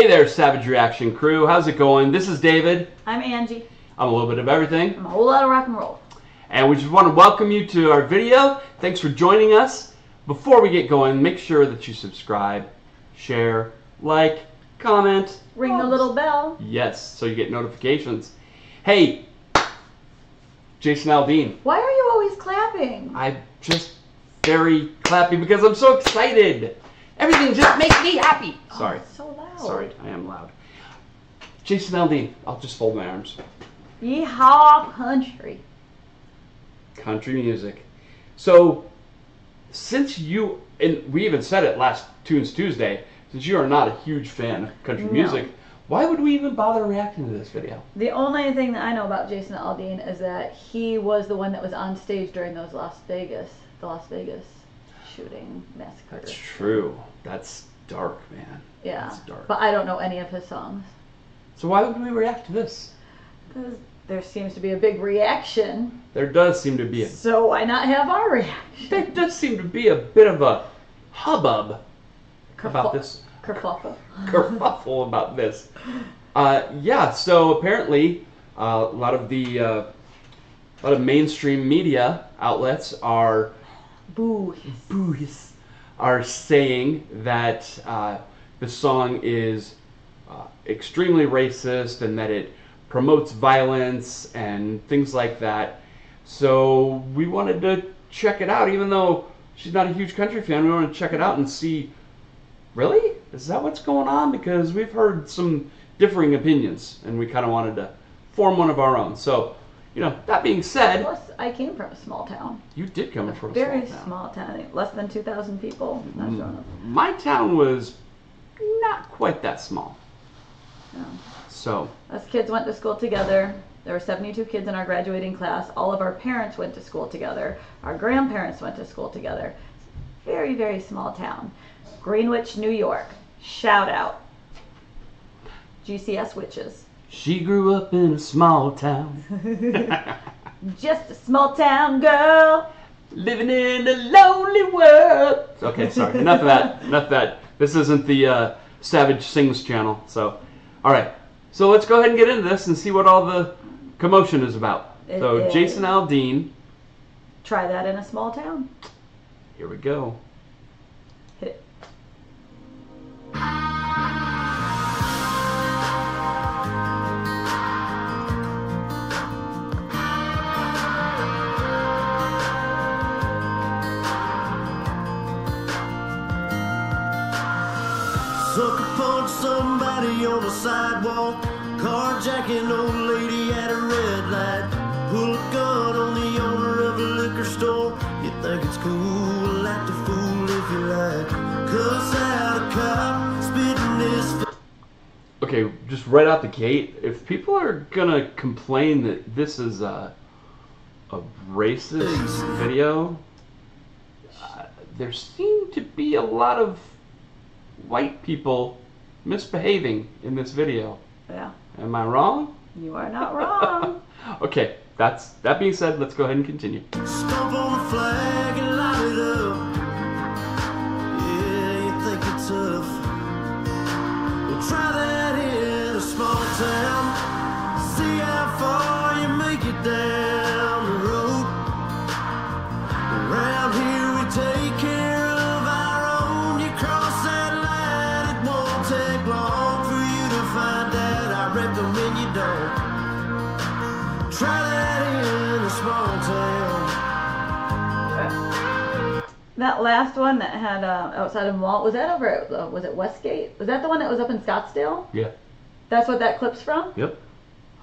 Hey there, Savage Reaction crew. How's it going? This is David. I'm Angie. I'm a little bit of everything. I'm a whole lot of rock and roll. And we just want to welcome you to our video. Thanks for joining us. Before we get going, make sure that you subscribe, share, like, comment. Ring the little bell. Yes, so you get notifications. Hey, Jason Aldean. Why are you always clapping? I'm just very clappy because I'm so excited. Everything just makes me happy. Sorry. Oh, it's so loud. Sorry, I am loud. Jason Aldean. I'll just fold my arms. Yeehaw country. Country music. So, since you, and we even said it last Tunes Tuesday, since you are not a huge fan of country music, why would we even bother reacting to this video? The only thing that I know about Jason Aldean is that he was the one that was on stage during those the Las Vegas shooting massacre. That's true. That's dark, man. Yeah. That's dark. But I don't know any of his songs. So why would we react to this? Because there seems to be a big reaction. There does seem to be a... So why not have our reaction? There does seem to be a bit of a hubbub about this. Kerfuffle. Kerfuffle about this. Yeah, so apparently a lot of mainstream media outlets are are saying that the song is extremely racist and that it promotes violence and things like that. So we wanted to check it out, even though she's not a huge country fan. We wanted to check it out and see, really? Is that what's going on? Because we've heard some differing opinions and we kind of wanted to form one of our own. So, you know, that being said... Plus, I came from a small town. You did come from a very small town. I think less than 2,000 people. Not sure enough. My town was not quite that small. No. So... Us kids went to school together. There were 72 kids in our graduating class. All of our parents went to school together. Our grandparents went to school together. Very, very small town. Greenwich, New York. Shout out. GCS witches. She grew up in a small town. Just a small town girl. Living in a lonely world. Okay, sorry. Enough of that. Enough of that. This isn't the Savage Sings channel. So, all right. So let's go ahead and get into this and see what all the commotion is about. So Jason Aldean. Try that in a small town. Here we go. Hit it. Sucker punch somebody on the sidewalk, carjacking old lady at a red light, pull a gun on the owner of a liquor store. You think it's cool, act a fool if you like, cuss out a cop, spit in his face. Okay, just right out the gate, if people are gonna complain that this is a racist video, there seem to be a lot of white people misbehaving in this video. Yeah. Am I wrong? You are not wrong. Okay, that being said, let's go ahead and continue. Stomp on the flag and light it up. Yeah, you think you're tough. Well, try that in a small town. See how far you make it down the road. Around here we take care of our own. You cross that line, it won't take long for you to find out. I recommend you don't. Try that in a small town. That last one that had outside of Walt, was that over at, was it Westgate? Was that the one that was up in Scottsdale? Yeah. That's what that clip's from? Yep.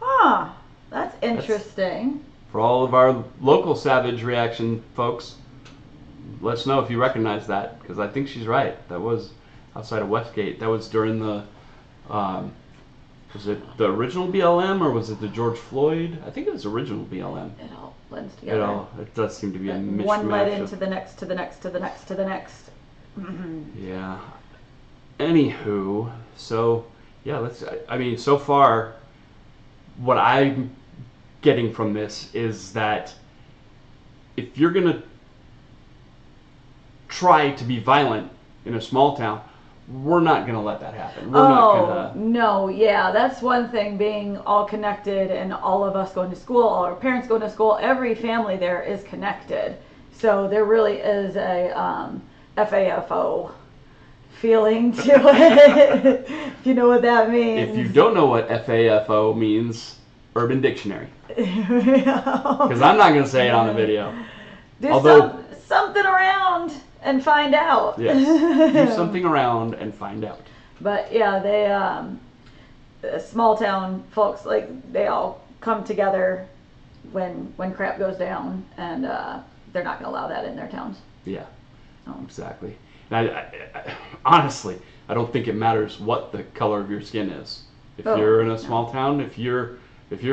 Huh. That's interesting. For all of our local Savage Reaction folks, let us know if you recognize that, because I think she's right. That was outside of Westgate. That was during the, was it the original BLM or was it the George Floyd? I think it was original BLM. It all blends together. It does seem to be a mishmash. One led into the next, to the next, to the next, to the next. Yeah. Anywho, so yeah, I mean, so far, what I'm getting from this is that if you're gonna try to be violent in a small town, we're not going to let that happen. We're not going to. No, yeah, that's one thing, being all connected and all of us going to school, all our parents going to school, every family there is connected. So there really is a FAFO feeling to it, if you know what that means. If you don't know what FAFO means, Urban Dictionary. Because I'm not going to say it on the video. Do something around and find out. Yes, do something around and find out. But yeah, they small town folks, like, they all come together when crap goes down, and they're not going to allow that in their towns. Yeah, exactly. And I honestly, I don't think it matters what the color of your skin is. If you're in a small town, if you're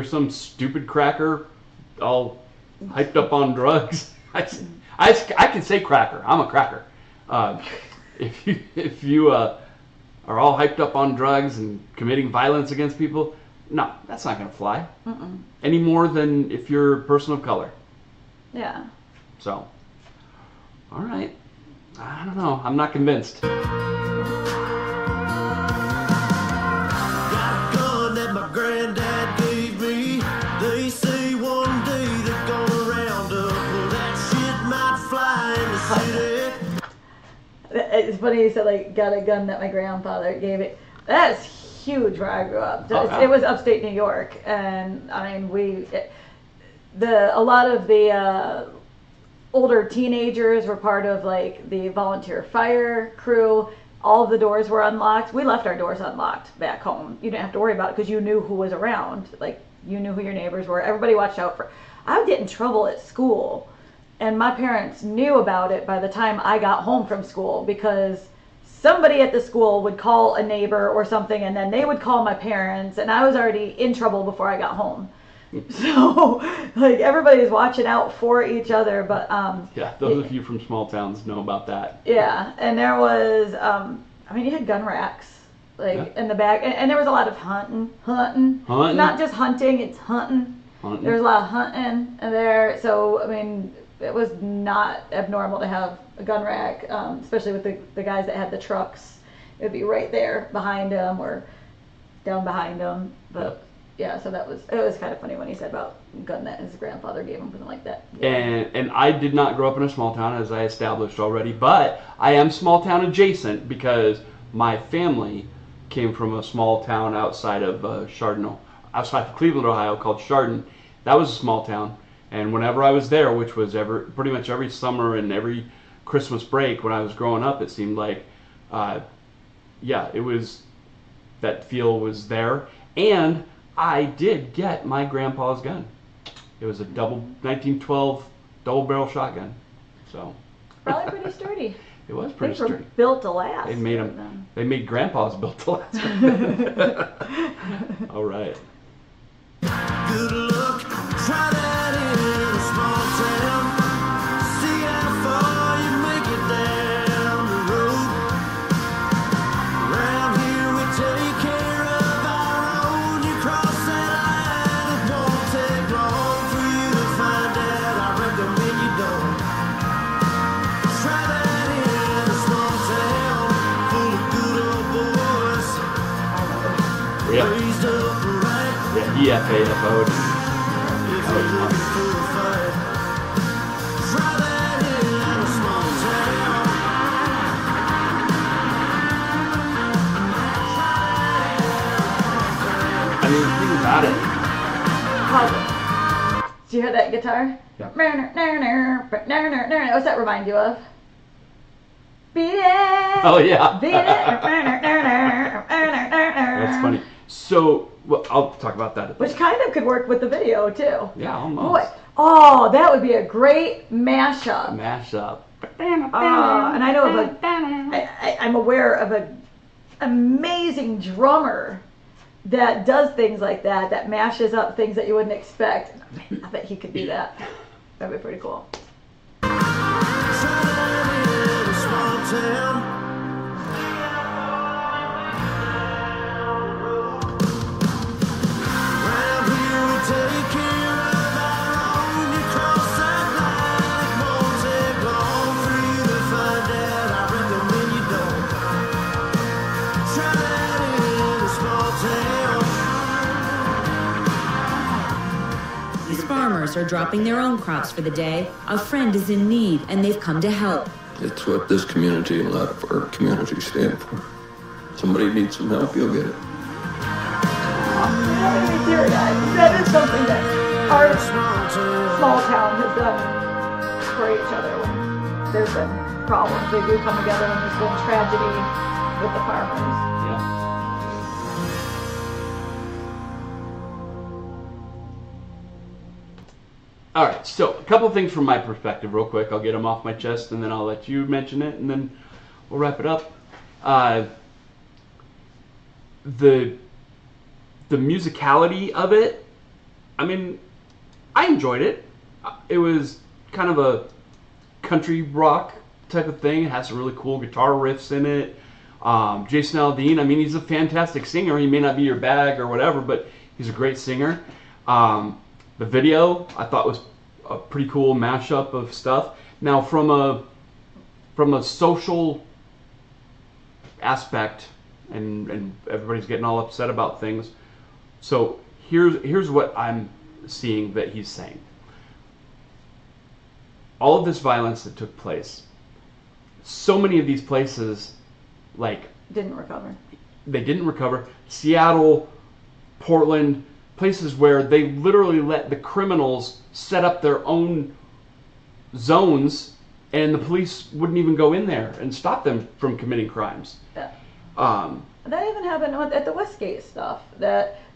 some stupid cracker, all hyped up on drugs, I can say cracker. I'm a cracker. If you are all hyped up on drugs and committing violence against people, no, that's not going to fly. Any more than if you're a person of color. Yeah. So, all right. I don't know. I'm not convinced. Got a gun that my granddad gave me. They say one day they're gonna round up. Well, that shit might fly in the city. It's funny you said, like, got a gun that my grandfather gave it. That's huge where I grew up. Yeah. It was upstate New York, and I mean, a lot of the older teenagers were part of, like, the volunteer fire crew. All of the doors were unlocked. We left our doors unlocked back home. You didn't have to worry about it because you knew who was around. Like, you knew who your neighbors were. Everybody watched out for. I would get in trouble at school, and my parents knew about it by the time I got home from school, because somebody at the school would call a neighbor or something, and then they would call my parents, and I was already in trouble before I got home. So, like, everybody's watching out for each other, but yeah, those of you from small towns know about that. Yeah, and there was I mean, you had gun racks, like, in the back, and there was a lot of hunting, not just hunting, it's hunting. There was a lot of hunting there, so I mean, it was not abnormal to have a gun rack, especially with the guys that had the trucks. It would be right there behind them or down behind them, but. Yeah, so it was kind of funny when he said about a gun that his grandfather gave him, something like that. Yeah. And I did not grow up in a small town, as I established already, but I am small town adjacent because my family came from a small town outside of Chardon, outside of Cleveland, Ohio, called Chardon. That was a small town, and whenever I was there, which was pretty much every summer and every Christmas break when I was growing up, it seemed like, yeah, it was, that feel was there, and I did get my grandpa's gun. It was a 1912 double barrel shotgun. So probably pretty sturdy. It was pretty sturdy. They were built to last. They made them. They made grandpas built to last. All right. Good luck. Try that in a small town. See how far you make it down the road. Around here we take care of our own. You cross that line, it won't take long for you to find out. I recommend you don't. Try that in a small town full of good old boys. Yeah. Raised up right. Yeah, EFAFO'd. If you're looking for a fight, try that in a small town. I mean, the thing about it. Pause it. Do you hear that guitar? Yeah. What's that remind you of? Beat it. Oh, yeah. Beat it. That's funny. So, well, I'll talk about that at the Which kind of could work with the video too. Yeah, almost. Boy, oh, that would be a great mashup. Mashup. And I know of I'm aware of an amazing drummer that does things like that, that mashes up things that you wouldn't expect. I bet he could do that. That'd be pretty cool. Try that in a small town. Around here we take care of our own. You cross that line, it won't take long for you to find out. I recommend you don't. These farmers are dropping their own crops for the day. A friend is in need, and they've come to help. It's what this community and a lot of our communities stand for. Somebody needs some help, you'll get it. That is something that our small town has done for each other when there's been problems. They do come together when there's been tragedy with the farmers. Yeah. All right, so a couple things from my perspective real quick. I'll get them off my chest, and then I'll let you mention it, and then we'll wrap it up. The musicality of it, I mean, I enjoyed it. It was kind of a country rock type of thing. It has some really cool guitar riffs in it. Jason Aldean, I mean, he's a fantastic singer. He may not be your bag or whatever, but he's a great singer. The video I thought was a pretty cool mashup of stuff. Now from a social aspect, and everybody's getting all upset about things. So here's what I'm seeing that he's saying. All of this violence that took place, so many of these places, like, Didn't recover. They didn't recover. Seattle, Portland, places where they literally let the criminals set up their own zones, and the police wouldn't even go in there and stop them from committing crimes. Yeah. Um, That even happened at the Westgate stuff.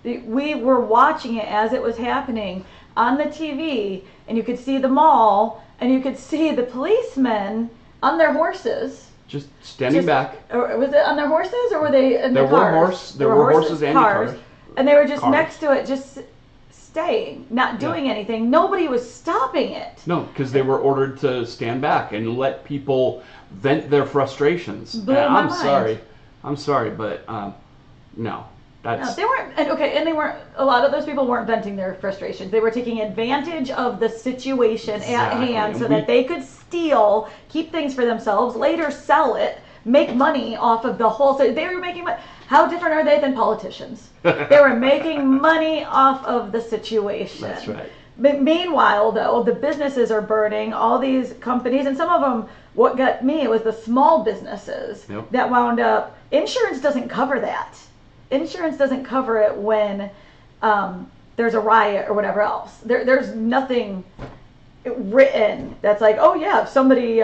We were watching it as it was happening on the TV, and you could see the mall, and you could see the policemen on their horses. just standing back. Or was it on their horses, or were they in There the were cars? there were horses and cars. And they were just Cars. next to it, just staying, not doing anything. Nobody was stopping it. No, because they were ordered to stand back and let people vent their frustrations. Blew And my I'm mind. sorry, but no, that's No, they weren't, and they weren't. A lot of those people weren't venting their frustrations. They were taking advantage of the situation at Exactly. hand, so And that they could steal, keep things for themselves, later sell it, make money off of the whole. So they were making money. How different are they than politicians? They were making money off of the situation. That's right. But meanwhile, though, the businesses are burning, all these companies, and some of them, what got me was the small businesses Yep. that wound up, insurance doesn't cover that. Insurance doesn't cover it when there's a riot or whatever else. There's nothing written that's like, oh yeah, if somebody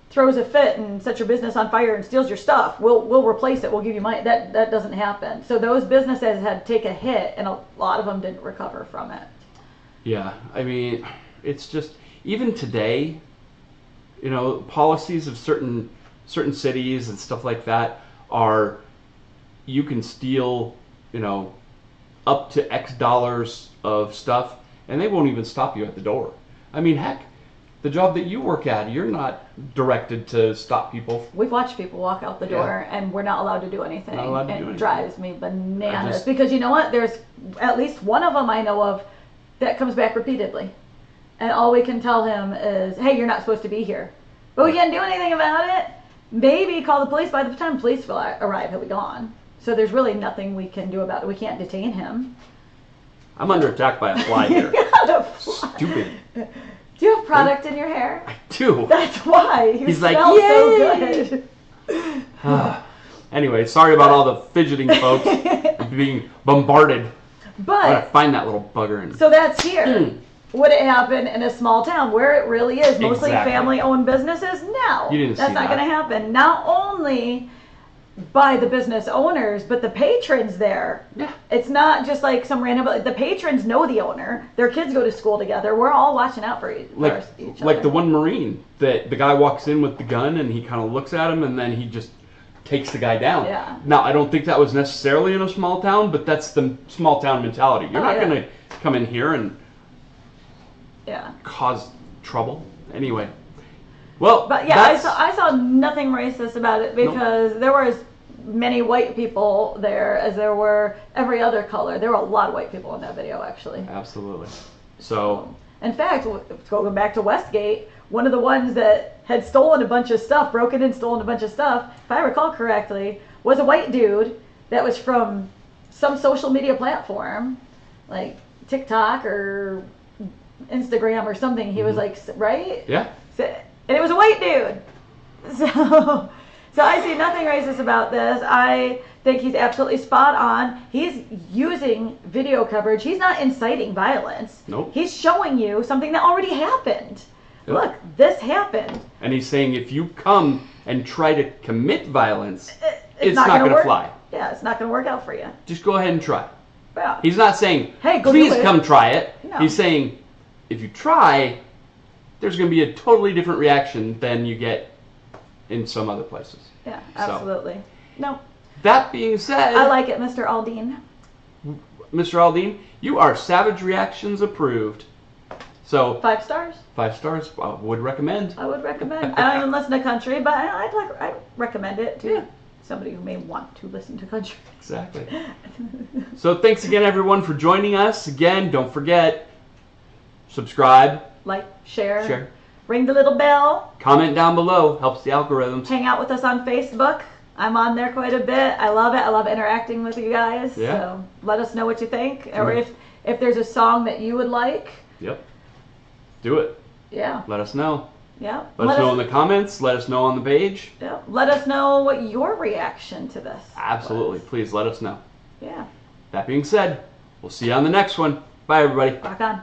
throws a fit and sets your business on fire and steals your stuff, we'll replace it, we'll give you money. That doesn't happen. So those businesses had to take a hit, and a lot of them didn't recover from it. Yeah, I mean, it's just, even today, policies of certain cities and stuff like that are, you can steal, up to X dollars of stuff, and they won't even stop you at the door. I mean, heck, the job that you work at, you're not directed to stop people. We've watched people walk out the door, and we're not allowed to do anything. Not allowed to do It anything. drives me bananas. just- Because you know what? There's at least one of them I know of that comes back repeatedly. And all we can tell him is, hey, you're not supposed to be here. But we can't do anything about it. Maybe call the police. By the time police will arrive, he'll be gone. So there's really nothing we can do about it. We can't detain him. I'm under attack by a fly here. Got a fly. Stupid. Do you have product in your hair? I do. That's why. You He's like, smell so "Yay!" good. Anyway, sorry about all the fidgeting, folks. I'm being bombarded. I gotta But find that little bugger. And so that's here. Would it happen in a small town where it really is mostly Exactly. family-owned businesses? No, You didn't that's see not that. going to happen. Not only by the business owners, but the patrons there. Yeah. It's not just like some random. The patrons know the owner. Their kids go to school together. We're all watching out for each other. like the one Marine that the guy walks in with the gun and he kind of looks at him and then he just takes the guy down. Yeah. Now, I don't think that was necessarily in a small town, but that's the small town mentality. You're not yeah. going to come in here and Yeah. cause trouble. Anyway. Well, But yeah, I saw nothing racist about it because there were as many white people there as there were every other color. There were a lot of white people in that video, actually. Absolutely. So, In fact, going back to Westgate, one of the ones that had stolen a bunch of stuff, broken in, stolen a bunch of stuff, if I recall correctly, was a white dude that was from some social media platform, like TikTok or Instagram or something. He was like, right? Yeah. So, and it was a white dude. So I see nothing racist about this. I think he's absolutely spot on. He's using video coverage. He's not inciting violence. Nope. He's showing you something that already happened. Yep. Look, this happened. And he's saying if you come and try to commit violence, it's not not going to work. fly. Yeah, it's not going to work out for you. Just go ahead and try. Yeah. He's not saying, Hey, go please do it. come try it. No. He's saying, if you try, there's going to be a totally different reaction than you get in some other places. Yeah, absolutely. No, That being said, I like it, Mr. Aldean. Mr. Aldean, you are Savage Reactions approved. So 5 stars. 5 stars, I would recommend. I would recommend. I don't even listen to country, but I'd recommend it to somebody who may want to listen to country. Exactly. So thanks again, everyone, for joining us. Again, don't forget, subscribe, Like, share, share, ring the little bell, comment down below. Helps the algorithms. hang out with us on Facebook. I'm on there quite a bit. I love it. I love interacting with you guys. Yeah. So let us know what you think, or if there's a song that you would like. Yep. Do it. Yeah. Let us know. Yeah. Let us know in the comments. Let us know on the page. Yeah. Let us know what your reaction to this Absolutely. was. Please let us know. Yeah. That being said, we'll see you on the next one. Bye, everybody. Rock on.